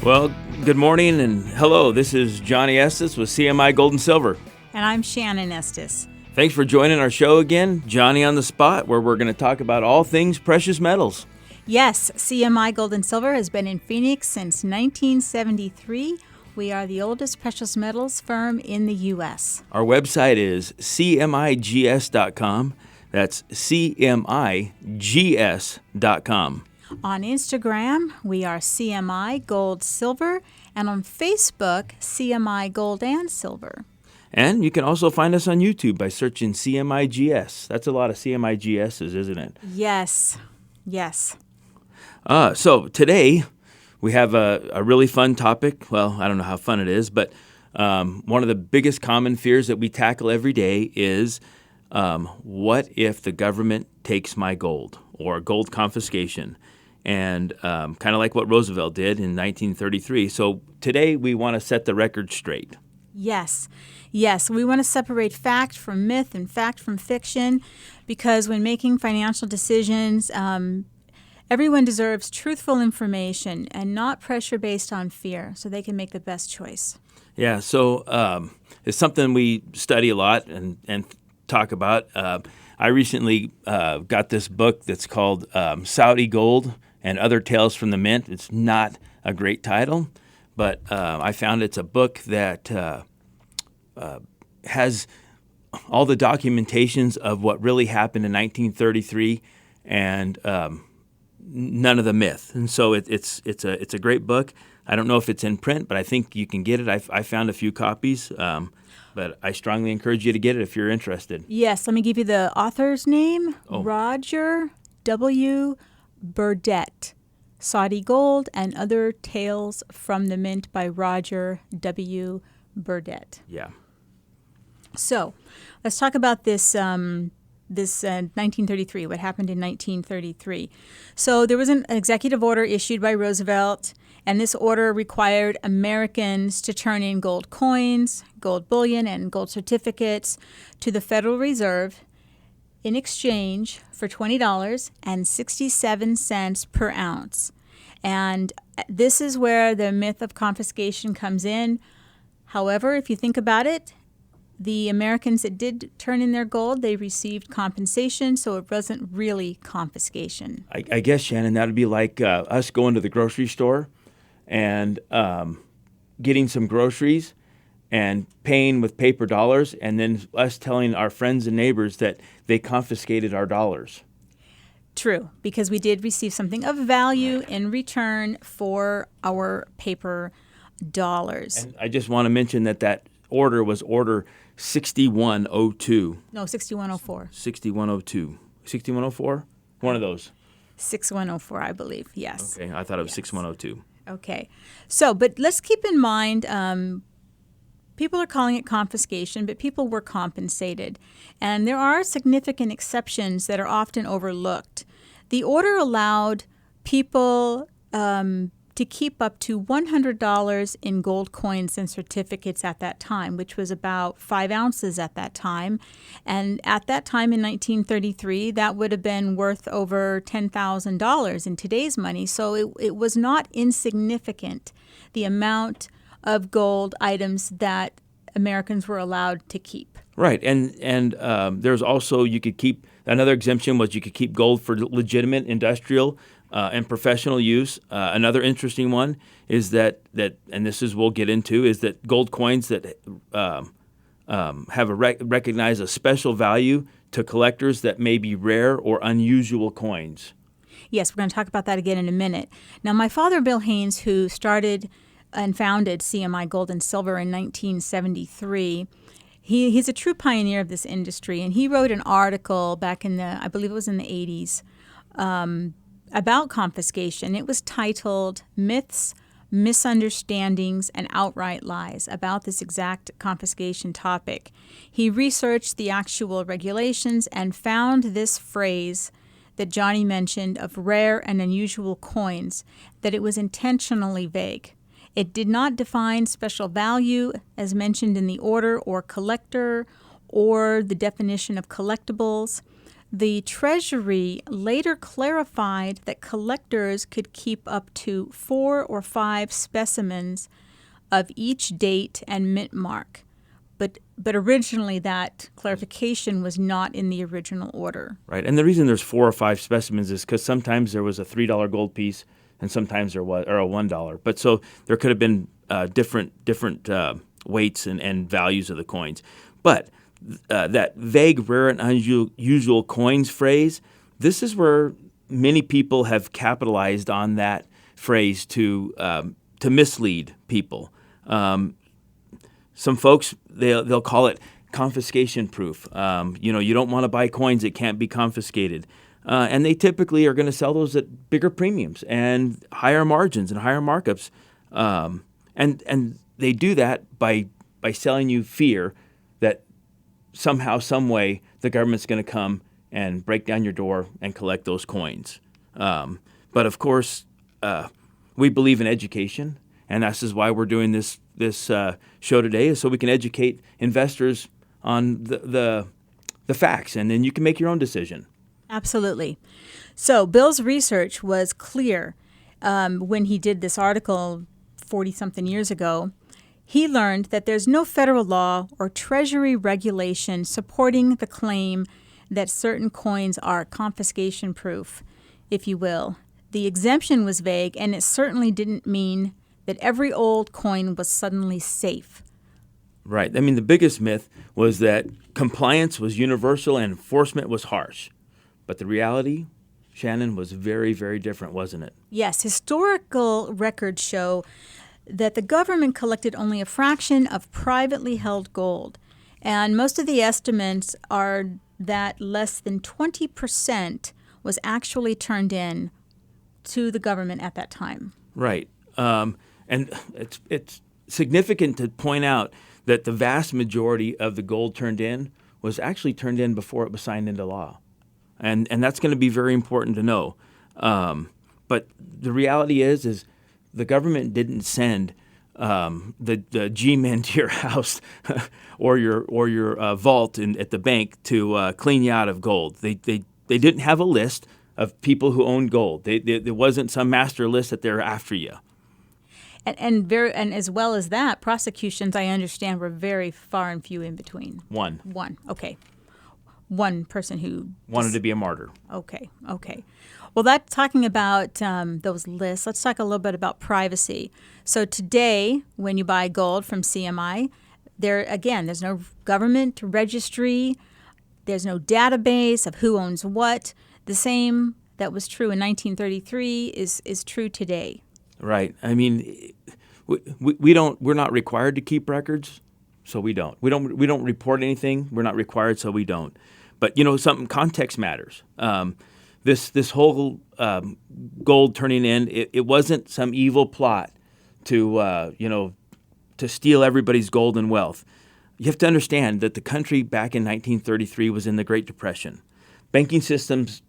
Well, good morning and hello. This is Johnny Estes with CMI Gold and Silver. And I'm Shannon Estes. Thanks for joining our show again, Johnny on the Spot, where we're going to talk about all things precious metals. Yes, CMI Gold and Silver has been in Phoenix since 1973. We are the oldest precious metals firm in the U.S. Our website is CMIGS.com. That's CMIGS.com. On Instagram, we are CMI Gold Silver, and on Facebook, CMI Gold and Silver. And you can also find us on YouTube by searching CMIGS. That's a lot of CMIGS's, isn't it? Yes. So today we have a really fun topic. Well, I don't know how fun it is, but one of the biggest common fears that we tackle every day is what if the government takes my gold, or gold confiscation? And kind of like what Roosevelt did in 1933. So today we want to set the record straight. Yes, we want to separate fact from myth and fact from fiction, because when making financial decisions, everyone deserves truthful information and not pressure based on fear, so they can make the best choice. Yeah, so it's something we study a lot and talk about. I recently got this book that's called Saudi Gold and Other Tales from the Mint. It's not a great title, but I found it's a book that has all the documentations of what really happened in 1933 and none of the myth. And so it's a great book. I don't know if it's in print, but I think you can get it. I found a few copies, but I strongly encourage you to get it if you're interested. Yes, let me give you the author's name. Roger W. Burdett, Saudi Gold and Other Tales from the Mint by Roger W. Burdett. Yeah. So let's talk about this 1933, what happened in 1933. So there was an executive order issued by Roosevelt, and this order required Americans to turn in gold coins, gold bullion, and gold certificates to the Federal Reserve in exchange for $20.67 per ounce. And this is where the myth of confiscation comes in. However, if you think about it, the Americans that did turn in their gold, they received compensation, so it wasn't really confiscation. I guess, Shannon, that would be like us going to the grocery store and getting some groceries and paying with paper dollars, and then us telling our friends and neighbors that they confiscated our dollars. True, because we did receive something of value in return for our paper dollars. And I just want to mention that order was Order 6102. No, 6104. 6102. 6104? One of those. 6104, I believe, yes. Okay, I thought it was 6102. Okay. So, but let's keep in mind, people are calling it confiscation, but people were compensated. And there are significant exceptions that are often overlooked. The order allowed people to keep up to $100 in gold coins and certificates at that time, which was about 5 ounces at that time. And at that time in 1933, that would have been worth over $10,000 in today's money. So it was not insignificant, the amount of gold items that Americans were allowed to keep. Right, and there's also, you could keep, another exemption was you could keep gold for legitimate industrial and professional use. Another interesting one is that and this is we'll get into, is that gold coins that have recognize a special value to collectors that may be rare or unusual coins. Yes, we're going to talk about that again in a minute. Now, my father, Bill Haynes, who started and founded CMI Gold and Silver in 1973, he's a true pioneer of this industry, and he wrote an article back in I believe it was in the 80s, about confiscation. It was titled Myths, Misunderstandings, and Outright Lies, about this exact confiscation topic. He researched the actual regulations and found this phrase that Johnny mentioned of rare and unusual coins, that it was intentionally vague. It did not define special value as mentioned in the order, or collector, or the definition of collectibles. the Treasury later clarified that collectors could keep up to 4 or 5 specimens of each date and mint mark. But originally that clarification was not in the original order. Right. And the reason there's 4 or 5 specimens is because sometimes there was a $3 gold piece and sometimes there was, or a $1. But so there could have been different weights and values of the coins. But that vague, rare, and unusual coins phrase, this is where many people have capitalized on that phrase to mislead people. Some folks, they'll call it confiscation-proof. You don't want to buy coins that can't be confiscated. And they typically are going to sell those at bigger premiums and higher margins and higher markups. And they do that by selling you fear that somehow, some way, the government's going to come and break down your door and collect those coins. But of course, we believe in education, and this is why we're doing this show today, is so we can educate investors on the facts, and then you can make your own decision. Absolutely. So Bill's research was clear when he did this article 40-something years ago. He learned that there's no federal law or Treasury regulation supporting the claim that certain coins are confiscation-proof, if you will. The exemption was vague, and it certainly didn't mean that every old coin was suddenly safe. Right. I mean, the biggest myth was that compliance was universal and enforcement was harsh. But the reality, Shannon, was very, very different, wasn't it? Yes, historical records show that the government collected only a fraction of privately held gold. And most of the estimates are that less than 20% was actually turned in to the government at that time. Right. And it's significant to point out that the vast majority of the gold turned in was actually turned in before it was signed into law. And that's going to be very important to know. But the reality is the government didn't send the G-men to your house or your vault at the bank to clean you out of gold. They didn't have a list of people who owned gold. There wasn't some master list that they're after you. And as well as that, prosecutions, I understand, were very far and few in between. One. Okay. One person who wanted to be a martyr. Okay. Well, that's talking about those lists. Let's talk a little bit about privacy. So today, when you buy gold from CMI, there's no government registry. There's no database of who owns what. The same that was true in 1933 is true today. Right. I mean, we're not required to keep records, so we don't. We don't report anything. We're not required, so we don't. But context matters. This whole gold turning in, it wasn't some evil plot to steal everybody's gold and wealth. You have to understand that the country back in 1933 was in the Great Depression. Banking systems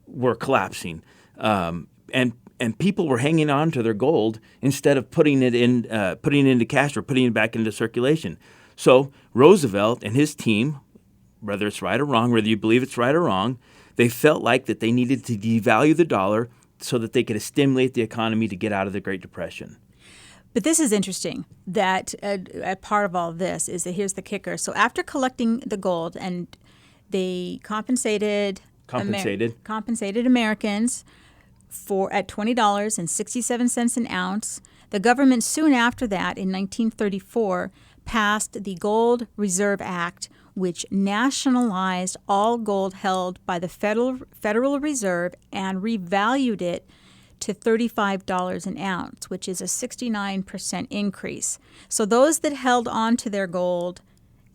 were collapsing, and people were hanging on to their gold instead of putting it into cash or putting it back into circulation. So Roosevelt and his team, whether it's right or wrong, whether you believe it's right or wrong, they felt like that they needed to devalue the dollar so that they could stimulate the economy to get out of the Great Depression. But this is interesting that a part of all of this is that here's the kicker. So after collecting the gold, and they compensated Americans at $20.67 an ounce. The government soon after that, in 1934, passed the Gold Reserve Act, which nationalized all gold held by the Federal Reserve and revalued it to $35 an ounce, which is a 69% increase. So those that held on to their gold,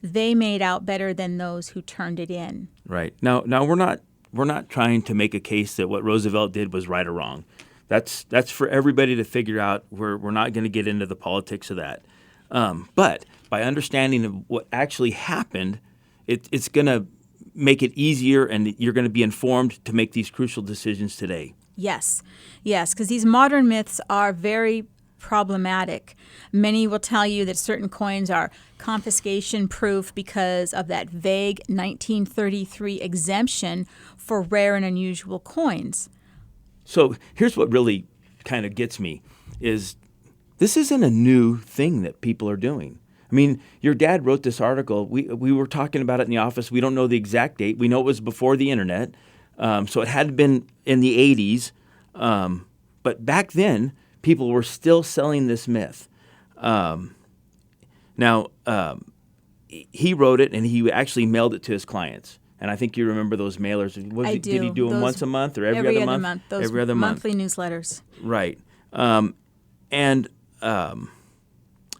they made out better than those who turned it in. Right. Now we're not trying to make a case that what Roosevelt did was right or wrong. That's for everybody to figure out. We're not going to get into the politics of that. But by understanding of what actually happened, it's going to make it easier, and you're going to be informed to make these crucial decisions today. Yes, because these modern myths are very problematic. Many will tell you that certain coins are confiscation-proof because of that vague 1933 exemption for rare and unusual coins. So here's what really kind of gets me is this isn't a new thing that people are doing. I mean, your dad wrote this article. We were talking about it in the office. We don't know the exact date. We know it was before the internet. So it had been in the 80s. But back then, people were still selling this myth. Now, he wrote it, and he actually mailed it to his clients. And I think you remember those mailers. I do. Did he do them once a month or every other month? Those every other month. Monthly newsletters. Right.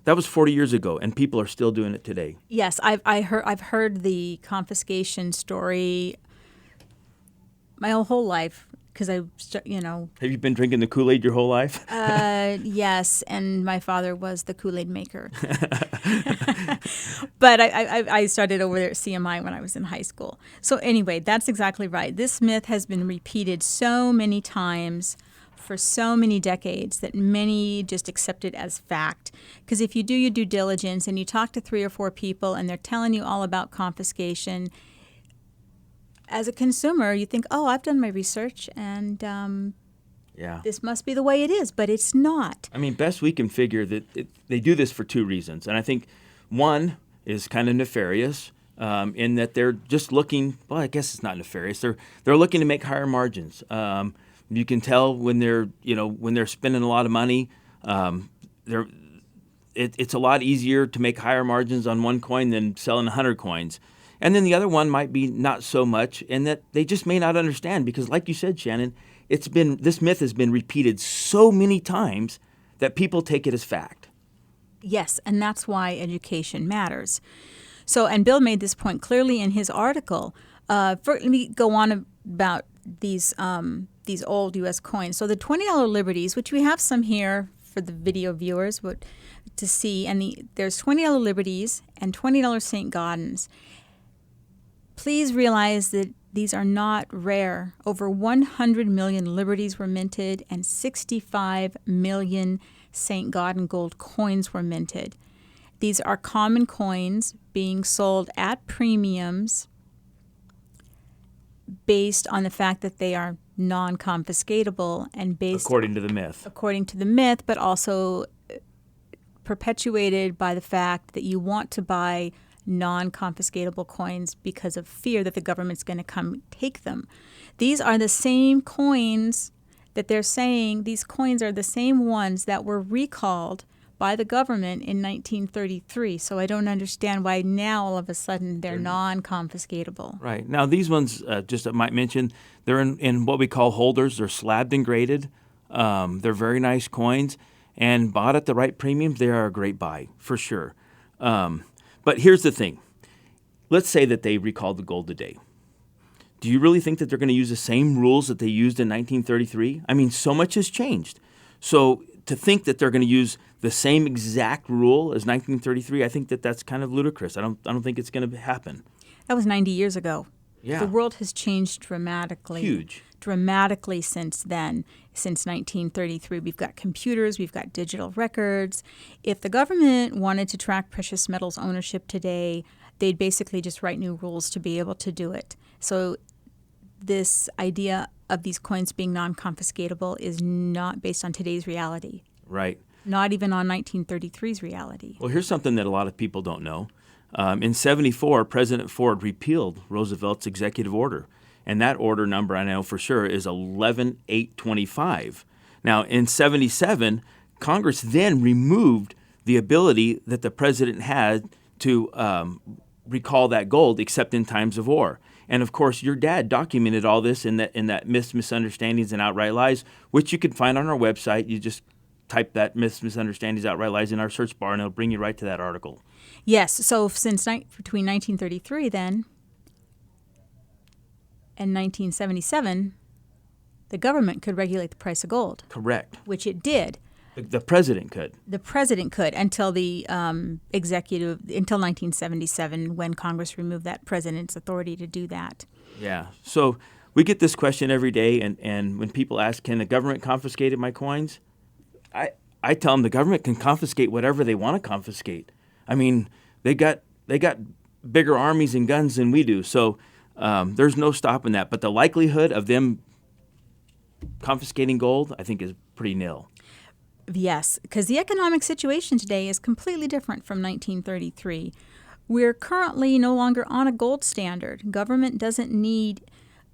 That was 40 years ago, and people are still doing it today. Yes, I've heard the confiscation story my whole life because Have you been drinking the Kool-Aid your whole life? Yes, and my father was the Kool-Aid maker. But I started over there at CMI when I was in high school. So anyway, that's exactly right. This myth has been repeated so many times for so many decades that many just accept it as fact. Because if you do your due diligence and you talk to 3 or 4 people and they're telling you all about confiscation, as a consumer, you think, oh, I've done my research and this must be the way it is, but it's not. I mean, best we can figure that they do this for 2 reasons. And I think one is kind of nefarious in that they're just looking, well, I guess it's not nefarious. They're looking to make higher margins. You can tell when they're spending a lot of money. It's a lot easier to make higher margins on one coin than selling 100 coins. And then the other one might be not so much, in that they just may not understand because, like you said, Shannon, this myth has been repeated so many times that people take it as fact. Yes, and that's why education matters. So, and Bill made this point clearly in his article. Let me go on about these old U.S. coins. So the $20 Liberties, which we have some here for the video viewers to see, and there's $20 Liberties and $20 St. Gaudens. Please realize that these are not rare. Over 100 million Liberties were minted and 65 million St. Gaudens gold coins were minted. These are common coins being sold at premiums based on the fact that they are non-confiscatable and based according to the myth. According to the myth, but also perpetuated by the fact that you want to buy non-confiscatable coins because of fear that the government's going to come take them. These are the same coins that they're saying, these coins are the same ones that were recalled by the government in 1933. So I don't understand why now all of a sudden they're non-confiscatable. Right. Now these ones, just I might mention, they're in what we call holders. They're slabbed and graded. They're very nice coins, and bought at the right premiums, they are a great buy for sure. But here's the thing. Let's say that they recalled the gold today. Do you really think that they're going to use the same rules that they used in 1933? I mean, so much has changed. So to think that they're going to use the same exact rule as 1933, I think that's kind of ludicrous. I don't think it's going to happen. That was 90 years ago. Yeah. The world has changed dramatically. Huge. Dramatically since then. Since 1933, we've got computers, we've got digital records. If the government wanted to track precious metals ownership today, they'd basically just write new rules to be able to do it. So this idea of these coins being non-confiscatable is not based on today's reality. Right. Not even on 1933's reality. Well, here's something that a lot of people don't know. In 74, President Ford repealed Roosevelt's executive order. And that order number, I know for sure, is 11825. Now, in 77, Congress then removed the ability that the president had to recall that gold except in times of war. And, of course, your dad documented all this in that misunderstandings and outright lies, which you can find on our website. You just type that misunderstandings, outright lies in our search bar, and it'll bring you right to that article. Yes. So between 1933 then and 1977, the government could regulate the price of gold. Correct. Which it did. The president could. The president could until until 1977, when Congress removed that president's authority to do that. Yeah. So we get this question every day, and when people ask, can the government confiscate my coins? I tell them the government can confiscate whatever they want to confiscate. I mean, they got bigger armies and guns than we do, so there's no stopping that. But the likelihood of them confiscating gold, I think, is pretty nil. Yes, because the economic situation today is completely different from 1933. We're currently no longer on a gold standard. Government doesn't need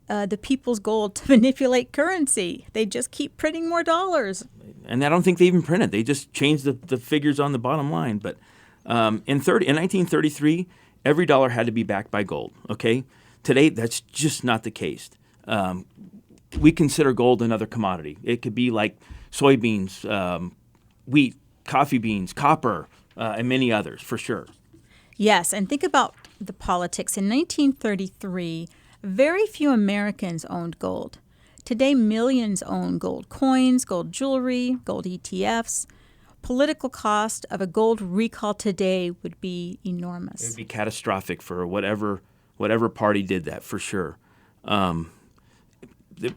the people's gold to manipulate currency. They just keep printing more dollars. And I don't think they even print it. They just change the figures on the bottom line. But in 1933, every dollar had to be backed by gold. Okay, today that's just not the case. We consider gold another commodity. It could be like soybeans, wheat, coffee beans, copper, and many others for sure. Yes, and think about the politics. In 1933, very few Americans owned gold. Today, millions own gold coins, gold jewelry, gold ETFs. Political cost of a gold recall today would be enormous. It would be catastrophic for whatever party did that, for sure.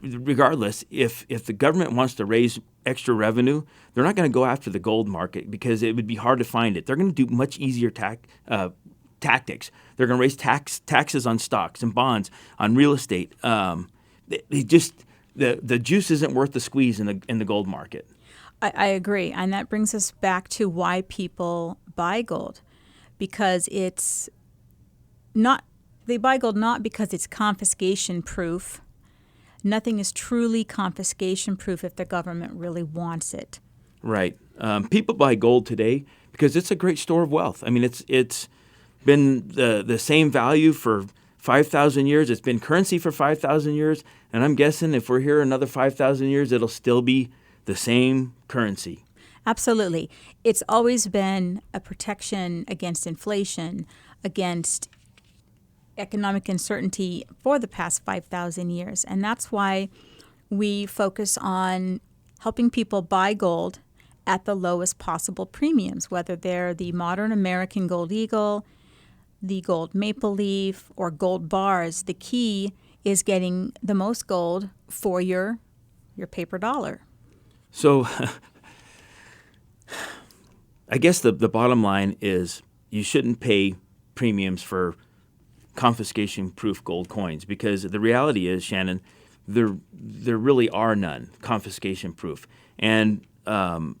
Regardless, if the government wants to raise extra revenue, they're not going to go after the gold market because it would be hard to find it. They're going to do much easier tactics. They're going to raise taxes on stocks and bonds, on real estate. The juice isn't worth the squeeze in the gold market. I agree, and that brings us back to why people buy gold, because it's not. They buy gold not because it's confiscation proof. Nothing is truly confiscation proof if the government really wants it. Right. People buy gold today because it's a great store of wealth. I mean, it's been the same value for 5,000 years. It's been currency for 5,000 years. And I'm guessing if we're here another 5,000 years, it'll still be the same currency. Absolutely. It's always been a protection against inflation, against economic uncertainty for the past 5,000 years. And that's why we focus on helping people buy gold at the lowest possible premiums, whether they're the modern American gold eagle, the gold maple leaf, or gold bars. The key is getting the most gold for your paper dollar. So I guess the bottom line is you shouldn't pay premiums for confiscation-proof gold coins because the reality is, Shannon, there really are none confiscation-proof. And the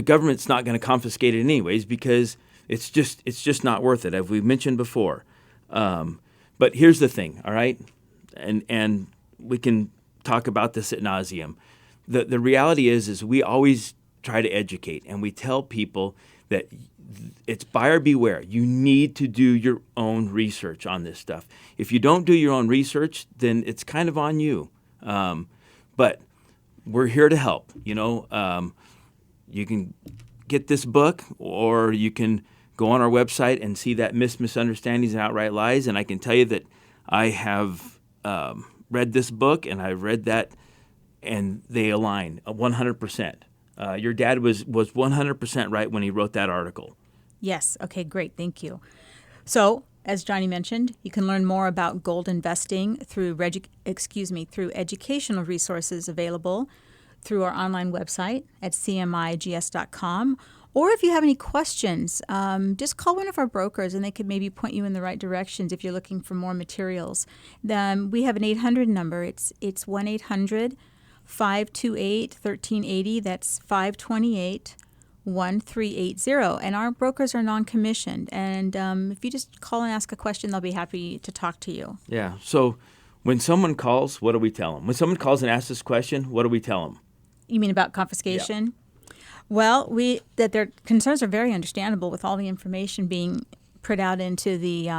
government's not going to confiscate it anyways because it's just not worth it, as we've mentioned before. But here's the thing, all right? And we can talk about this ad nauseum. The reality is we always try to educate, and we tell people that it's buyer beware. You need to do your own research on this stuff. If you don't do your own research, then it's kind of on you. But we're here to help. You can get this book, or you can go on our website and see that misunderstandings and outright lies. And I can tell you that I have read this book, and I read that, and they align 100%. Your dad was 100% right when he wrote that article. Yes. Okay, great. Thank you. So, as Johnny mentioned, you can learn more about gold investing through educational resources available through our online website at CMIGS.com. Or if you have any questions, just call one of our brokers and they could maybe point you in the right directions if you're looking for more materials. We have an 800 number. It's 1-800-528-1380. That's 528-1380. And our brokers are non-commissioned. And if you just call and ask a question, they'll be happy to talk to you. Yeah. So when someone calls, what do we tell them? When someone calls and asks this question, what do we tell them? You mean about confiscation? Yeah. Well, that their concerns are very understandable with all the information being put out into the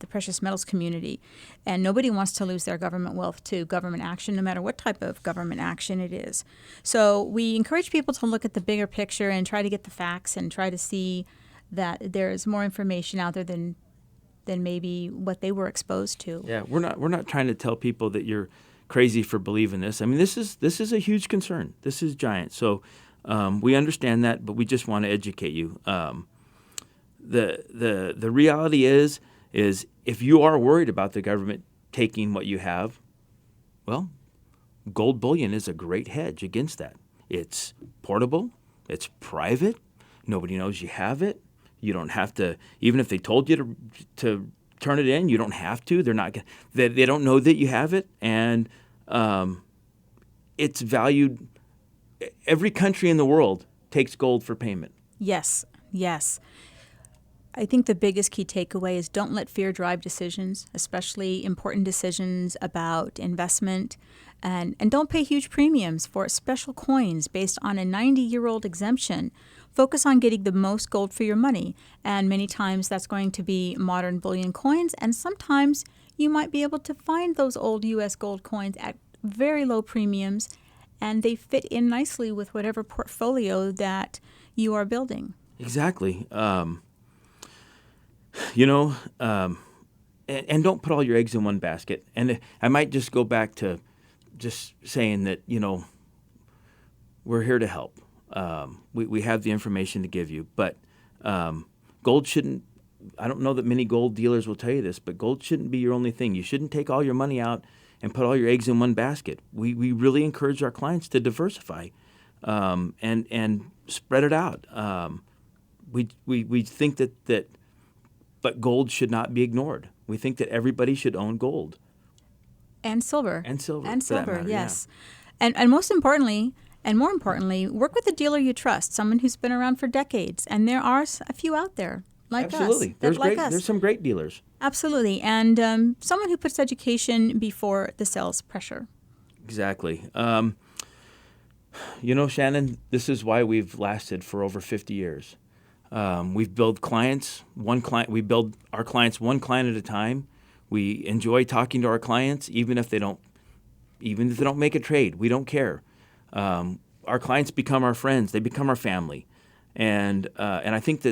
precious metals community, and nobody wants to lose their government wealth to government action, no matter what type of government action it is. So we encourage people to look at the bigger picture and try to get the facts and try to see that there is more information out there than maybe what they were exposed to. Yeah, we're not trying to tell people that you're crazy for believing this. I mean, this is a huge concern. This is giant. So. We understand that, but we just want to educate you. The reality is if you are worried about the government taking what you have, well, gold bullion is a great hedge against that. It's portable. It's private. Nobody knows you have it. You don't have to, even if they told you to turn it in, you don't have to. They're not. They don't know that you have it, and it's valued. Every country in the world takes gold for payment. Yes, yes. I think the biggest key takeaway is don't let fear drive decisions, especially important decisions about investment. And don't pay huge premiums for special coins based on a 90-year-old exemption. Focus on getting the most gold for your money. And many times that's going to be modern bullion coins. And sometimes you might be able to find those old U.S. gold coins at very low premiums, and they fit in nicely with whatever portfolio that you are building. Exactly. And don't put all your eggs in one basket. And I might just go back to just saying that, we're here to help. We have the information to give you. But gold shouldn't, I don't know that many gold dealers will tell you this, but gold shouldn't be your only thing. You shouldn't take all your money out and put all your eggs in one basket. We really encourage our clients to diversify and spread it out. We think that but gold should not be ignored. We think that everybody should own gold. And silver. And silver. And for that silver, matter, yes. Yeah. And most importantly, and more importantly, work with a dealer you trust, someone who's been around for decades. And there are a few out there like Absolutely. us. There's some great dealers. Absolutely. And someone who puts education before the sales pressure. Exactly. Shannon, this is why we've lasted for over 50 years. We've built clients, we build our clients one client at a time. We enjoy talking to our clients, even if they don't make a trade. We don't care. Our clients become our friends. They become our family. And I think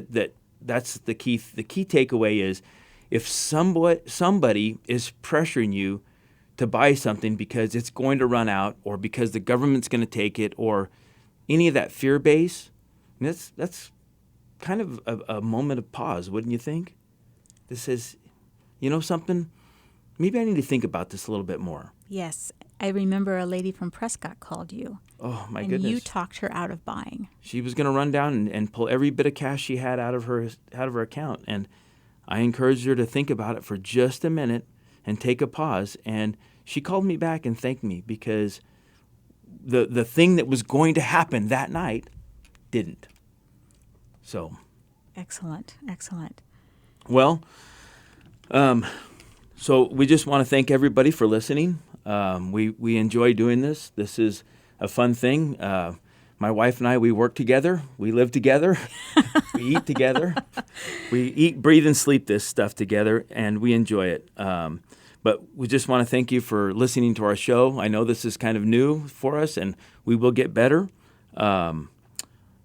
that's the key. The key takeaway is if somebody is pressuring you to buy something because it's going to run out or because the government's going to take it or any of that fear base, that's kind of a moment of pause, wouldn't you think? This says, something, maybe I need to think about this a little bit more. Yes. I remember a lady from Prescott called you. Oh, my and goodness. And you talked her out of buying. She was going to run down and pull every bit of cash she had out of her account. And I encouraged her to think about it for just a minute and take a pause. And she called me back and thanked me because the thing that was going to happen that night didn't. So. Excellent. Well, so we just want to thank everybody for listening. We enjoy doing this. This is a fun thing. My wife and I, we work together. We live together. We eat together. We eat, breathe, and sleep this stuff together, and we enjoy it. But we just want to thank you for listening to our show. I know this is kind of new for us, and we will get better.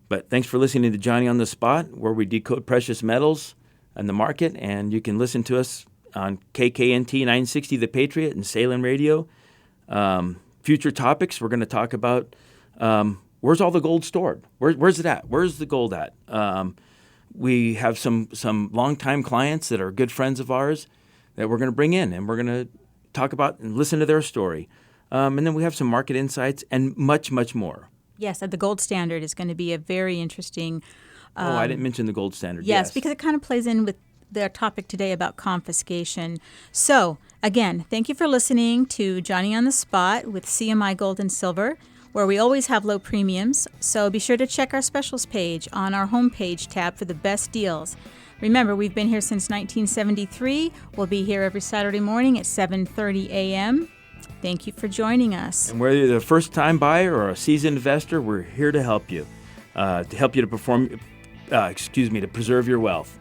But thanks for listening to Johnny on the Spot, where we decode precious metals and the market. And you can listen to us on KKNT 960 The Patriot and Salem Radio. Future topics, we're going to talk about where's all the gold stored? Where's it at? Where's the gold at? We have some longtime clients that are good friends of ours that we're going to bring in, and we're going to talk about and listen to their story. And then we have some market insights and much, much more. Yes, the gold standard is going to be a very interesting. I didn't mention the gold standard. Yes, because it kind of plays in with their topic today about confiscation. So, again, thank you for listening to Johnny on the Spot with CMI Gold and Silver, where we always have low premiums. So be sure to check our specials page on our homepage tab for the best deals. Remember, we've been here since 1973. We'll be here every Saturday morning at 7:30 a.m. Thank you for joining us. And whether you're a first-time buyer or a seasoned investor, we're here to help you, to preserve your wealth.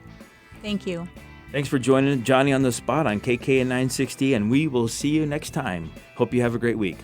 Thank you. Thanks for joining Johnny on the Spot on KKN 960, and we will see you next time. Hope you have a great week.